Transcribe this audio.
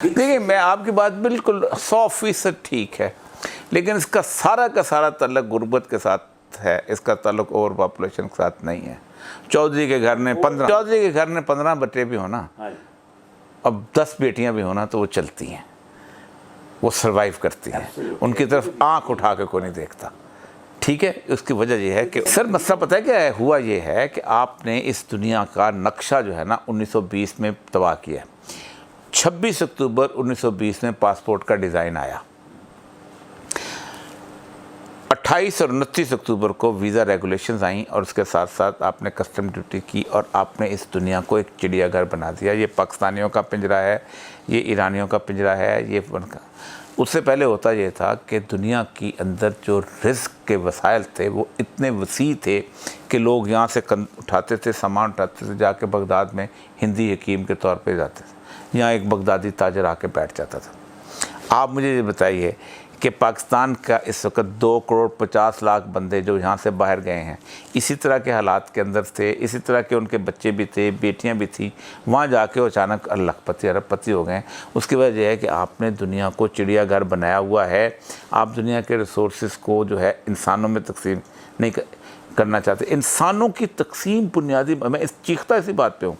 دیکھیے میں آپ کی بات بالکل 100% ٹھیک ہے، لیکن اس کا سارا تعلق غربت کے ساتھ ہے، اس کا تعلق اوور پاپولیشن کے ساتھ نہیں ہے۔ چودھری کے گھر میں 15 بچے بھی ہونا، اب 10 بیٹیاں بھی ہونا تو وہ چلتی ہیں، وہ سروائیو کرتی ہیں، ان کی طرف آنکھ اٹھا کے کوئی نہیں دیکھتا۔ ٹھیک ہے، اس کی وجہ یہ ہے کہ سر مسئلہ پتہ ہے کیا ہے؟ ہوا یہ ہے کہ آپ نے اس دنیا کا نقشہ جو ہے نا 1920 میں تباہ کیا ہے۔ 26 اکتوبر 1920 میں پاسپورٹ کا ڈیزائن آیا، 28 اور 29 اکتوبر کو ویزا ریگولیشنز آئیں، اور اس کے ساتھ ساتھ آپ نے کسٹم ڈیوٹی کی، اور آپ نے اس دنیا کو ایک چڑیا گھر بنا دیا۔ یہ پاکستانیوں کا پنجرہ ہے، یہ ایرانیوں کا پنجرہ ہے، یہ اس سے پہلے ہوتا یہ تھا کہ دنیا کی اندر جو رزق کے وسائل تھے وہ اتنے وسیع تھے کہ لوگ یہاں سے اٹھاتے تھے، سامان اٹھاتے تھے، جا کے بغداد میں ہندی حکیم کے طور پہ جاتے تھے، یہاں ایک بغدادی تاجر آ کے بیٹھ جاتا تھا۔ آپ مجھے یہ بتائیے کہ پاکستان کا اس وقت 2.50 کروڑ بندے جو یہاں سے باہر گئے ہیں، اسی طرح کے حالات کے اندر تھے، اسی طرح کے ان کے بچے بھی تھے، بیٹیاں بھی تھیں، وہاں جا کے اچانک اللہ پتی ارب پتی ہو گئے۔ اس کی وجہ یہ ہے کہ آپ نے دنیا کو چڑیا گھر بنایا ہوا ہے، آپ دنیا کے ریسورسز کو جو ہے انسانوں میں تقسیم نہیں کرنا چاہتے۔ انسانوں کی تقسیم بنیادی، میں چیختا اسی بات پہ ہوں